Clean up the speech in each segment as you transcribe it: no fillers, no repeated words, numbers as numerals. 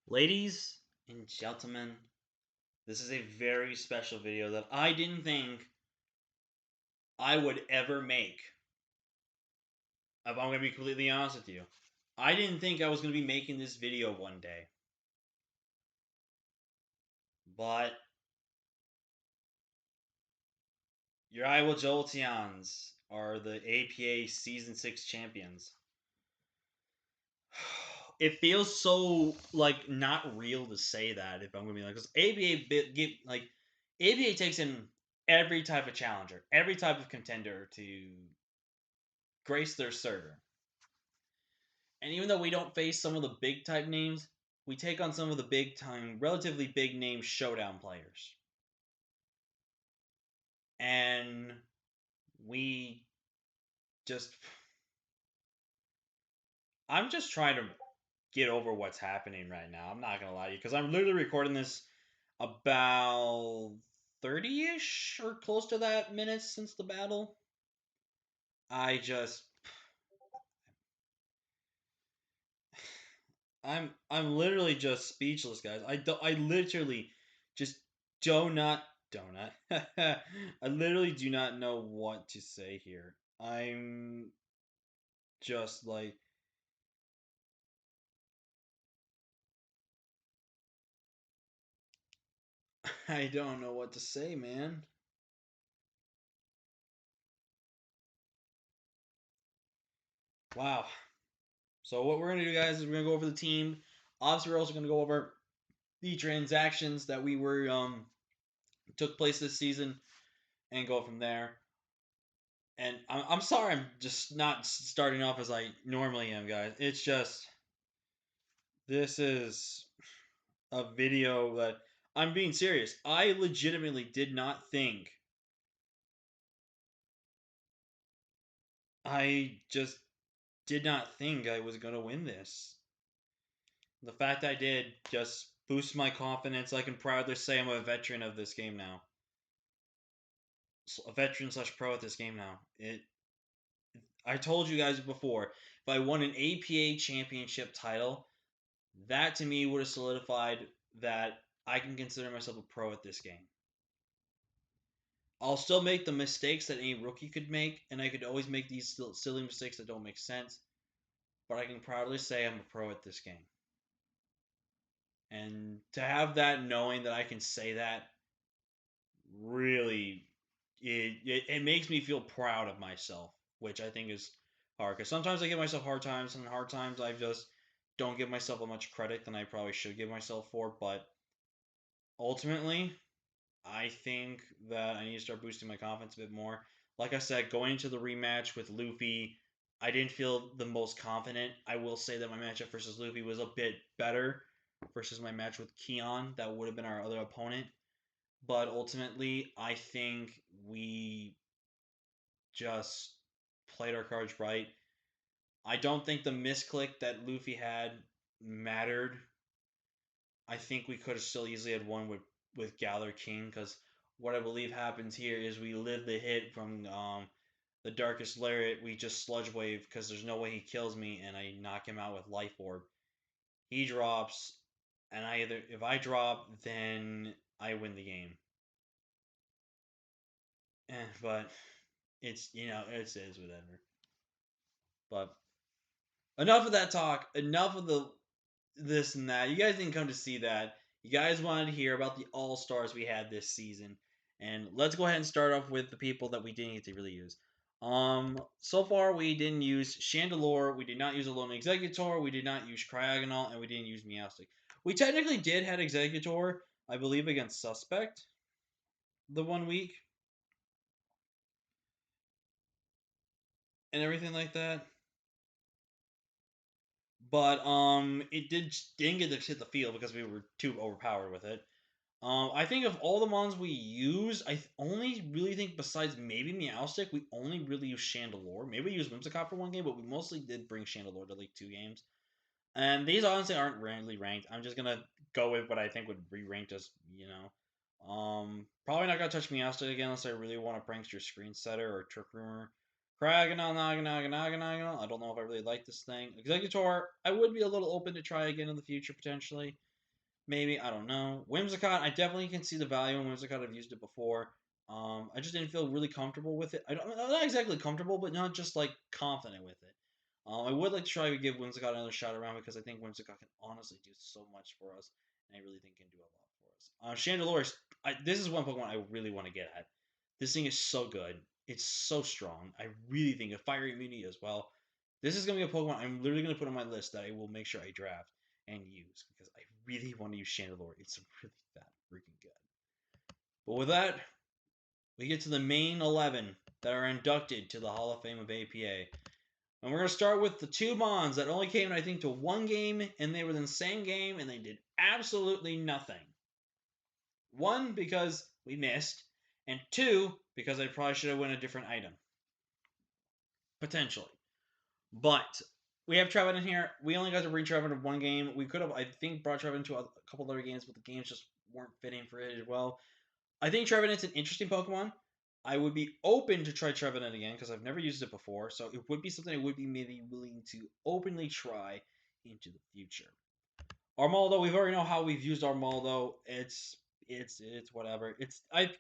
Ladies and gentlemen, this is a very special video that I didn't think I would ever make. If I'm going to be completely honest with you, I didn't think I was going to be making this video one day. But your Iowa Jolteons are the APA Season 6 champions. It feels so like not real to say that if I'm gonna be like, because ABA takes in every type of challenger, every type of contender to grace their server. And even though we don't face some of the big type names, we take on some of the big time, relatively big name showdown players. And we just. I'm just trying to get over what's happening right now. I'm not going to lie to you because I'm literally recording this about 30 ish or close to that minutes since the battle. I just. I'm literally just speechless, guys. I literally just do not I literally do not know what to say here. I'm just like I don't know what to say, man. Wow. So what we're gonna do, guys, is we're gonna go over the team. Obviously, we're also gonna go over the transactions that we were took place this season and go from there. And I'm sorry, I'm just not starting off as I normally am, guys. It's just this is a video that I'm being serious. I legitimately did not think. I just did not think I was gonna win this. The fact I did just boosts my confidence. I can proudly say I'm a veteran of this game now. A veteran slash pro at this game now. I told you guys before, if I won an APA championship title, that to me would have solidified that I can consider myself a pro at this game. I'll still make the mistakes that any rookie could make, and I could always make these silly mistakes that don't make sense, but I can proudly say I'm a pro at this game. And to have that knowing that I can say that really it makes me feel proud of myself, which I think is hard because sometimes I give myself hard times, and hard times I just don't give myself as much credit than I probably should give myself for. But ultimately, I think that I need to start boosting my confidence a bit more. Like I said, going into the rematch with Luffy, I didn't feel the most confident. I will say that my matchup versus Luffy was a bit better versus my match with Keon. That would have been our other opponent. But ultimately, I think we just played our cards right. I don't think the misclick that Luffy had mattered. I think we could have still easily had one with Galler King because what I believe happens here is we live the hit from the Darkest Lariat. We just Sludge Wave because there's no way he kills me, and I knock him out with Life Orb. He drops, and I either if I drop, then I win the game. But it's it is whatever. But enough of that talk. Enough of the this and that. You guys didn't come to see that. You guys wanted to hear about the all stars we had this season. And let's go ahead and start off with the people that we didn't get to really use. So far we didn't use Chandelure, we did not use Alone Executor, we did not use Cryogonal, and we didn't use Meowstic. We technically did had Executor, I believe, against Suspect the 1 week and everything like that. But didn't get to hit the field because we were too overpowered with it. I think of all the mons we use, only really think besides maybe Meowstic, we only really use Chandelure. Maybe we used Whimsicott for one game, but we mostly did bring Chandelure to like 2 games. And these honestly aren't really ranked. I'm just gonna go with what I think would be ranked as probably not gonna touch Meowstic again unless I really want a prankster screen setter or trick rumor. Cryogonal, Naganal. I don't know if I really like this thing. Executor, I would be a little open to try again in the future potentially. Maybe, I don't know. Whimsicott, I definitely can see the value in Whimsicott. I've used it before. I just didn't feel really comfortable with it. I'm not exactly comfortable, but not just like confident with it. I would like to try to give Whimsicott another shot around because I think Whimsicott can honestly do so much for us, and I really think can do a lot for us. Chandelure, this is one Pokemon I really want to get at. This thing is so good. It's so strong. I really think a fire immunity as well. This is gonna be a Pokemon I'm literally gonna put on my list that I will make sure I draft and use because I really want to use Chandelure. It's really that freaking good. But with that, we get to the main 11 that are inducted to the Hall of Fame of APA. And we're going to start with the two Mons that only came, I think, to one game, and they were in the same game, and they did absolutely nothing. One, because we missed, and two, because I probably should have won a different item. Potentially. But we have Trevin in here. We only got to bring Trevin to one game. We could have, I think, brought Trevin to a couple other games, but the games just weren't fitting for it as well. I think Trevenant's an interesting Pokemon. I would be open to try Trevenant again because I've never used it before, so it would be something I would be maybe willing to openly try into the future. Armaldo, we've already know how we've used Armaldo. It's whatever. I've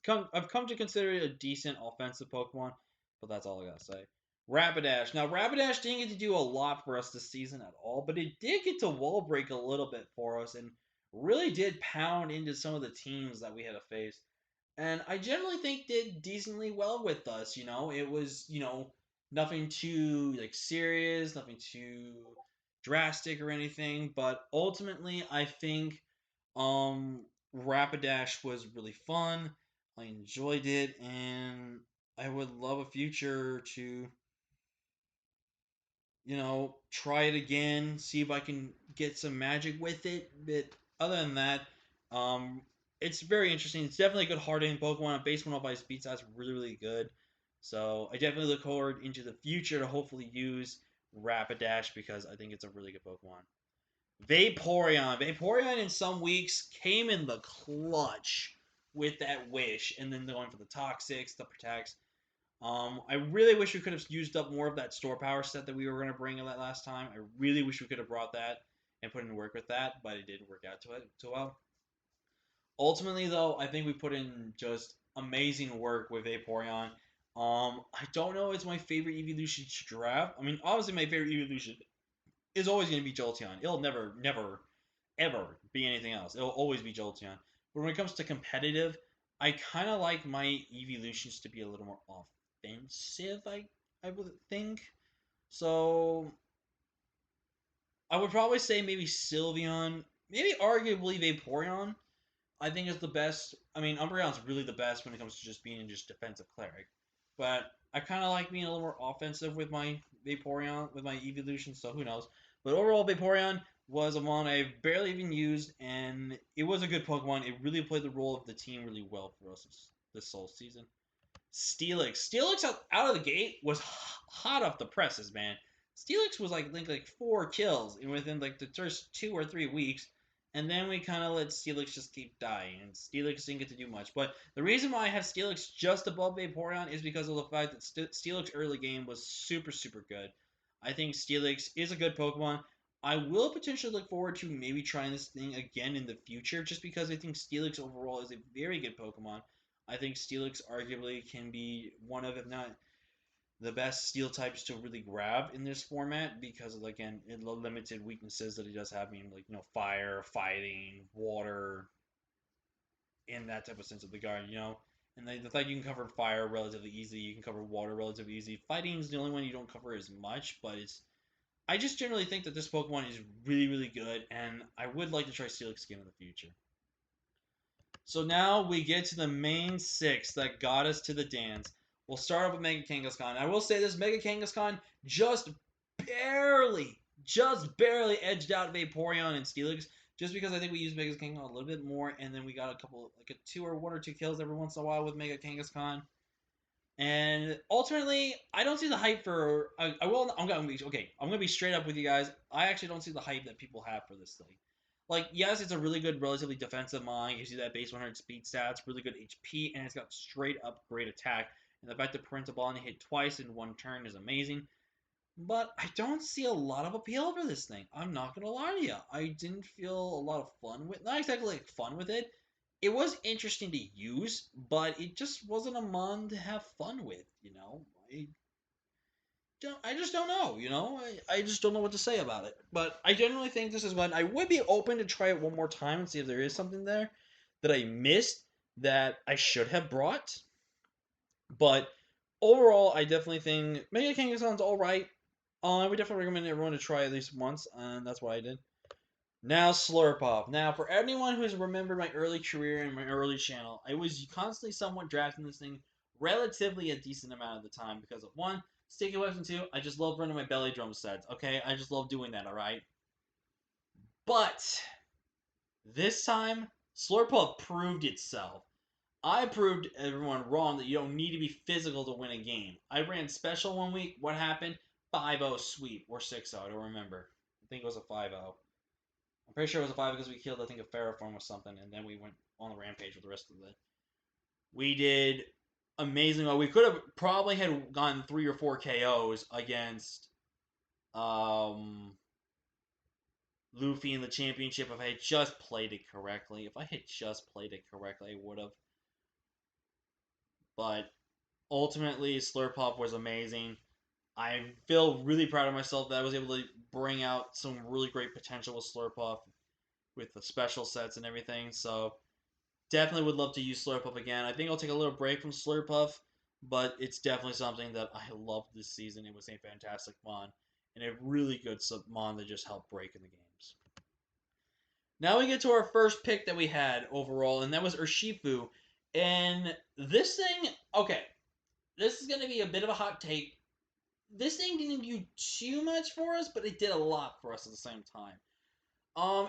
come to consider it a decent offensive Pokemon, but that's all I gotta say. Rapidash. Now Rapidash didn't get to do a lot for us this season at all, but it did get to wall break a little bit for us and really did pound into some of the teams that we had to face. And I generally think did decently well with us. It was nothing too like serious, nothing too drastic or anything. But ultimately, I think Rapidash was really fun. I enjoyed it, and I would love a future to try it again, see if I can get some magic with it. But other than that, um, it's very interesting. It's definitely a good hard hitting Pokemon. Base 105 speed stats really, really good. So I definitely look forward into the future to hopefully use Rapidash because I think it's a really good Pokemon. Vaporeon. Vaporeon in some weeks came in the clutch with that wish and then going for the Toxics, the Protects. I really wish we could have used up more of that store power set that we were going to bring in that last time. I really wish we could have brought that and put in work with that, but it didn't work out too well. Ultimately, though, I think we put in just amazing work with Vaporeon. I don't know. It's my favorite evolution to draft. I mean, obviously, my favorite evolution is always going to be Jolteon. It'll never, never, ever be anything else. It'll always be Jolteon. But when it comes to competitive, I kind of like my evolutions to be a little more offensive. I would think. So I would probably say maybe Sylveon, maybe arguably Vaporeon. I think is the best. I mean, Umbreon's really the best when it comes to just being just defensive cleric. But I kind of like being a little more offensive with my Vaporeon, with my evolution, so who knows. But overall, Vaporeon was a mon I barely even used, and it was a good Pokemon. It really played the role of the team really well for us this whole season. Steelix. Steelix out of the gate was hot off the presses, man. Steelix was like 4 kills within like the first 2 or 3 weeks, and then we kind of let Steelix just keep dying, and Steelix didn't get to do much. But the reason why I have Steelix just above Vaporeon is because of the fact that Steelix early game was super super good. I think Steelix is a good Pokemon. I will potentially look forward to maybe trying this thing again in the future, just because I think Steelix overall is a very good Pokemon. I think Steelix arguably can be one of, if not the best steel types to really grab in this format because of, again, the limited weaknesses that he does have, being like, fire, fighting, water, in that type of sense of the guard. And the fact you can cover fire relatively easy, you can cover water relatively easy. Fighting is the only one you don't cover as much, but I just generally think that this Pokemon is really, really good, and I would like to try Steelix again in the future. So now we get to the main 6 that got us to the dance. We'll start off with Mega Kangaskhan. I will say this, Mega Kangaskhan just barely edged out Vaporeon and Steelix, just because I think we used Mega Kangaskhan a little bit more, and then we got a couple, like a 1 or 2 kills every once in a while with Mega Kangaskhan. And ultimately, I don't see the hype for. I will. I'm gonna be okay. I'm gonna be straight up with you guys. I actually don't see the hype that people have for this thing. Like, yes, it's a really good, relatively defensive mon. Gives you that base 100 speed stats, really good HP, and it's got straight up great attack. And the fact that Parental Ball hit twice in one turn is amazing. But I don't see a lot of appeal for this thing. I'm not gonna lie to you. I didn't feel a lot of fun with, not exactly like fun with it. It was interesting to use, but it just wasn't a mon to have fun with. I just don't know. I just don't know what to say about it. But I generally think this is one I would be open to try it one more time and see if there is something there that I missed that I should have brought. But overall, I definitely think Mega King sounds all right. I would definitely recommend everyone to try at least once, and that's what I did. Now Slurpop. Now, for anyone who's remembered my early career and my early channel, I was constantly somewhat drafting this thing relatively a decent amount of the time because of one, sticky weapon, two, I just love running my belly drum sets. Okay, I just love doing that. All right, but this time Slurpop proved itself. I proved everyone wrong that you don't need to be physical to win a game. I ran special one week. What happened? 5-0 sweep or 6-0. I don't remember. I think it was a 5-0. I'm pretty sure it was a 5 because we killed, I think, a Ferroform or something, and then we went on the rampage with the rest of the. We did amazing well. We could have probably had gotten 3 or 4 KOs against um, Luffy in the championship if I had just played it correctly. If I had just played it correctly, I would have. But ultimately, Slurpop was amazing. I feel really proud of myself that I was able to bring out some really great potential with Slurpuff with the special sets and everything. So definitely would love to use Slurpuff again. I think I'll take a little break from Slurpuff, but it's definitely something that I loved this season. It was a fantastic mon and a really good mon that just helped break in the games. Now we get to our first pick that we had overall, and that was Urshifu. And this thing, okay, this is going to be a bit of a hot take. This thing didn't do too much for us, but it did a lot for us at the same time.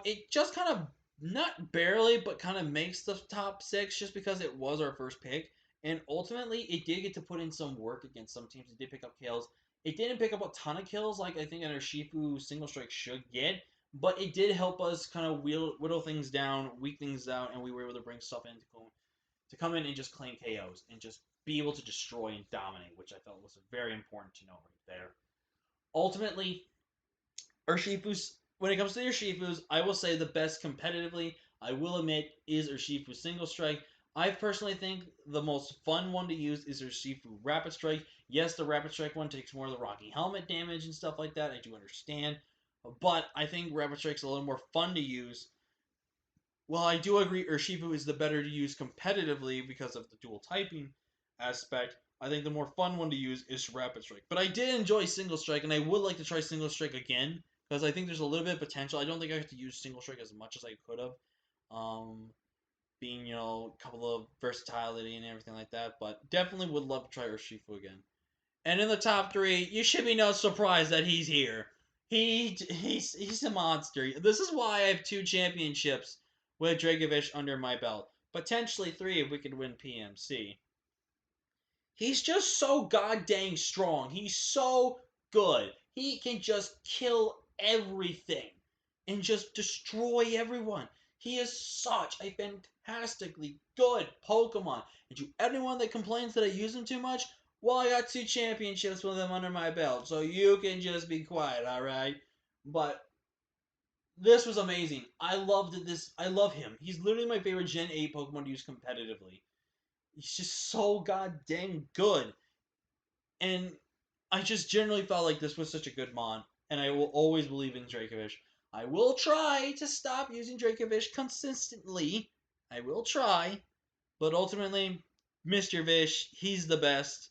It just kind of not barely, but kind of makes the top six just because it was our first pick, and ultimately it did get to put in some work against some teams. It did pick up kills. It didn't pick up a ton of kills like I think an Urshifu single strike should get, but it did help us kind of whittle things down, weak things out, and we were able to bring stuff in to come in and just claim KOs and just be able to destroy and dominate, which I felt was very important to know right there. Ultimately, Urshifu's when it comes to the Urshifus, I will say the best competitively, I will admit, is Urshifu Single Strike. I personally think the most fun one to use is Urshifu Rapid Strike. Yes, the Rapid Strike one takes more of the Rocky Helmet damage and stuff like that. I do understand. But I think Rapid Strike's a little more fun to use. While I do agree Urshifu is the better to use competitively because of the dual typing aspect, I think the more fun one to use is Rapid Strike. But I did enjoy Single Strike, and I would like to try Single Strike again because I think there's a little bit of potential. I don't think I have to use Single Strike as much as I could have, being a couple of versatility and everything like that. But definitely would love to try Urshifu again. And in the top three, you should be no surprise that he's here. He's a monster. This is why I have 2 championships with Dragovich under my belt. Potentially 3 if we could win PMC. He's just so goddamn strong. He's so good. He can just kill everything and just destroy everyone. He is such a fantastically good Pokemon. And to anyone that complains that I use him too much, well, I got 2 championships with him under my belt, so you can just be quiet, alright? But this was amazing. I loved this. I love him. He's literally my favorite Gen 8 Pokemon to use competitively. He's just so goddamn good. And I just generally felt like this was such a good mon, and I will always believe in Dracovish. I will try to stop using Dracovish consistently. I will try, but ultimately, Mr. Vish, he's the best,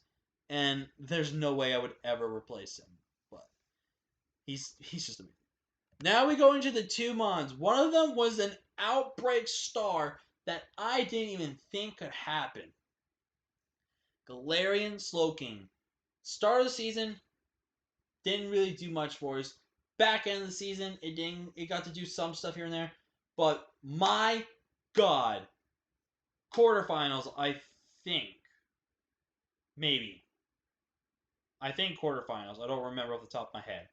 and there's no way I would ever replace him. But he's just amazing. Now we go into the 2 mons. One of them was an Outbreak Star that I didn't even think could happen. Galarian Slowking. Start of the season, didn't really do much for us. Back end of the season, it got to do some stuff here and there. But my God. Quarterfinals, I think. Maybe. I think quarterfinals. I don't remember off the top of my head.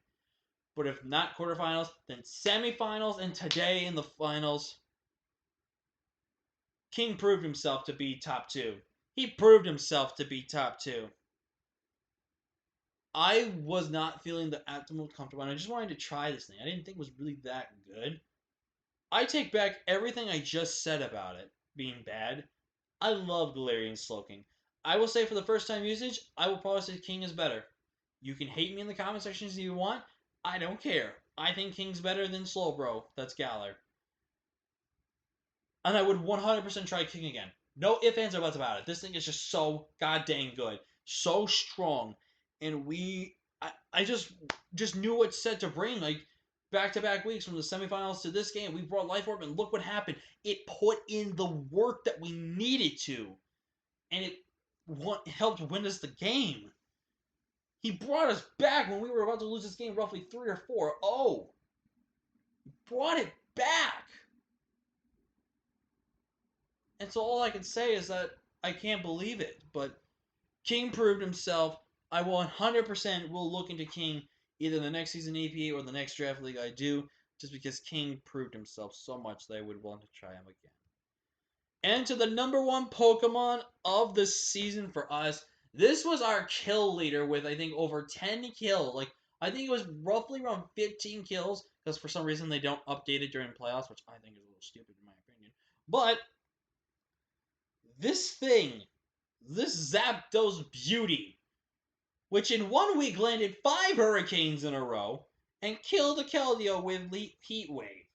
But if not quarterfinals, then semifinals, and today in the finals, King proved himself to be top 2. He proved himself to be top 2. I was not feeling the optimal comfortable, and I just wanted to try this thing. I didn't think it was really that good. I take back everything I just said about it being bad. I love Galarian Slowking. I will say for the first time usage, I will probably say King is better. You can hate me in the comment sections if you want. I don't care. I think King's better than Slowbro. That's Galar. And I would 100% try King again. No ifs, ands, or buts about it. This thing is just so goddamn good. So strong. And I just knew what set to bring. Like, back-to-back weeks from the semifinals to this game, we brought Life Orb, and look what happened. It put in the work that we needed to. And it helped win us the game. He brought us back when we were about to lose this game roughly 3 or 4-0. Brought it back. And so all I can say is that I can't believe it. But King proved himself. I 100% will look into King either the next season APA or the next draft league I do, just because King proved himself so much that I would want to try him again. And to the number one Pokemon of the season for us, this was our kill leader with I think over 10 kills. Like I think it was roughly around 15 kills because for some reason they don't update it during playoffs, which I think is a little stupid in my opinion. But this thing, this Zapdos beauty, which in 1 week landed 5 hurricanes in a row and killed a Keldeo with Heat Wave.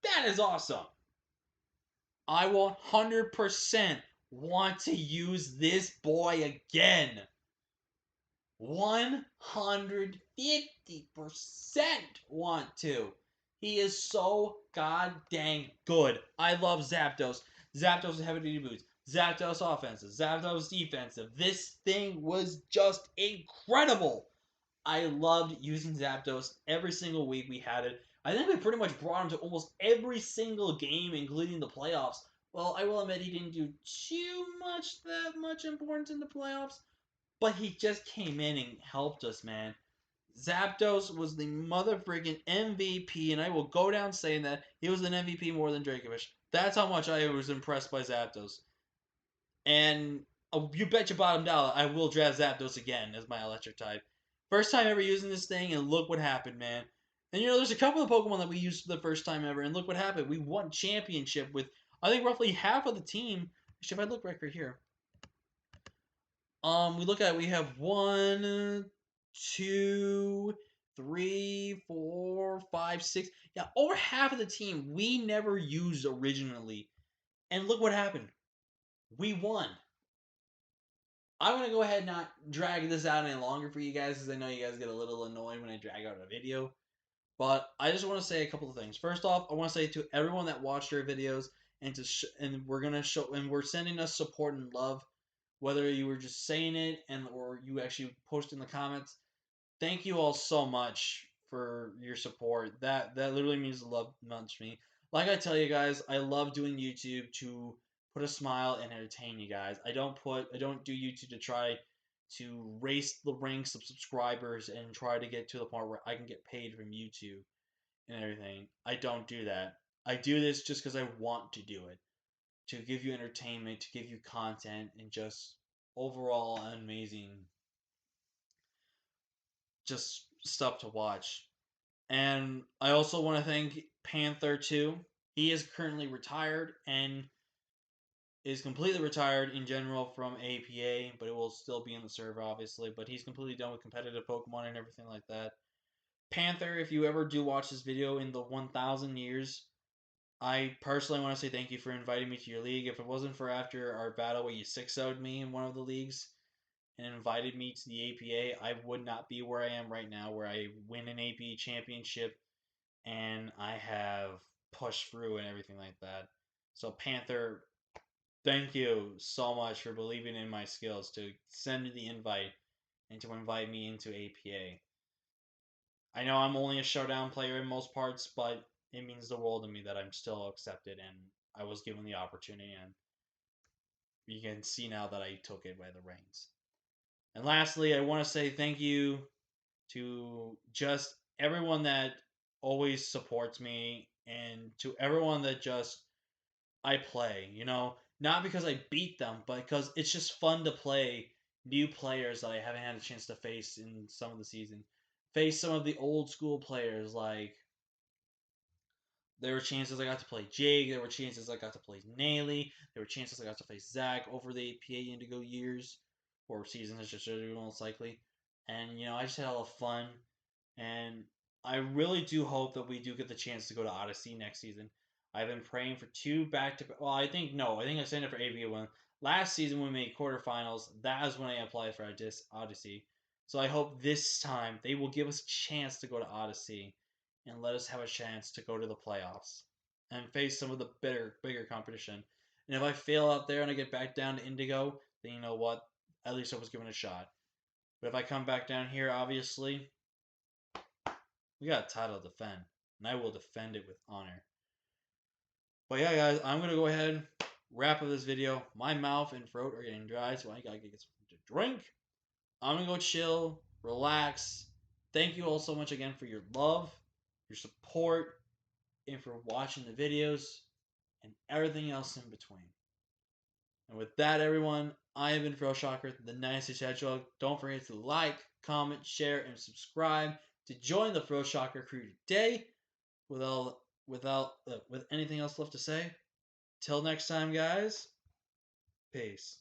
That is awesome. I 100% want to use this boy again. 150% want to. He is so god dang good. I love Zapdos. Zapdos heavy duty boots. Zapdos offensive. Zapdos defensive. This thing was just incredible. I loved using Zapdos every single week we had it. I think we pretty much brought him to almost every single game, including the playoffs. Well, I will admit he didn't do too much that much importance in the playoffs, but he just came in and helped us, man. Zapdos was the mother freaking MVP, and I will go down saying that he was an MVP more than Dracovish. That's how much I was impressed by Zapdos. And you bet your bottom dollar I will draft Zapdos again as my electric type. First time ever using this thing, and look what happened, man. And there's a couple of Pokemon that we used for the first time ever, and look what happened. We won championship with, I think, roughly half of the team. Actually, if I look right here, we look at it, we have 1, 2, 3, 4, 5, 6. Yeah, over half of the team we never used originally. And look what happened. We won. I'm going to go ahead and not drag this out any longer for you guys because I know you guys get a little annoyed when I drag out a video. But I just want to say a couple of things. First off, I want to say to everyone that watched our videos and we're gonna show and we're sending us support and love, whether you were just saying it or you actually post in the comments. Thank you all so much for your support. That literally means a lot much to me. Like I tell you guys, I love doing YouTube to put a smile and entertain you guys. I don't do YouTube to try to race the ranks of subscribers and try to get to the point where I can get paid from YouTube and everything. I don't do that. I do this just because I want to do it. To give you entertainment, to give you content, and just overall amazing just stuff to watch. And I also want to thank Panther too. He is currently retired and is completely retired in general from APA, but it will still be in the server obviously. But he's completely done with competitive Pokemon and everything like that. Panther, if you ever do watch this video in the 1,000 years, I personally want to say thank you for inviting me to your league. If it wasn't for after our battle where you 6-0'd me in one of the leagues and invited me to the APA, I would not be where I am right now, where I win an APA championship and I have pushed through and everything like that. So Panther, thank you so much for believing in my skills to send me the invite and to invite me into APA. I know I'm only a showdown player in most parts, but it means the world to me that I'm still accepted and I was given the opportunity, and you can see now that I took it by the reins. And lastly, I want to say thank you to just everyone that always supports me and to everyone that just I play, not because I beat them, but because it's just fun to play new players that I haven't had a chance to face in some of the season. Face some of the old school players like there were chances I got to play Jake. There were chances I got to play Naley. There were chances I got to face Zach over the APA Indigo years or seasons, as just most likely. And I just had a lot of fun. And I really do hope that we do get the chance to go to Odyssey next season. I've been praying for two back to. Well, I think no. I think I signed up for APA one last season when we made quarterfinals. That is when I applied for Odyssey. So I hope this time they will give us a chance to go to Odyssey and let us have a chance to go to the playoffs and face some of the bigger competition. And if I fail out there and I get back down to Indigo, then you know what? At least I was given a shot. But if I come back down here, obviously, we got a title to defend, and I will defend it with honor. But yeah, guys, I'm gonna go ahead and wrap up this video. My mouth and throat are getting dry, so I gotta get something to drink. I'm gonna go chill, relax. Thank you all so much again for your love, your support, and for watching the videos and everything else in between. And with that, everyone, I have been Fro Shocker, the nicest hedgehog. Don't forget to like, comment, share, and subscribe to join the Fro Shocker crew today. With anything else left to say, till next time, guys. Peace.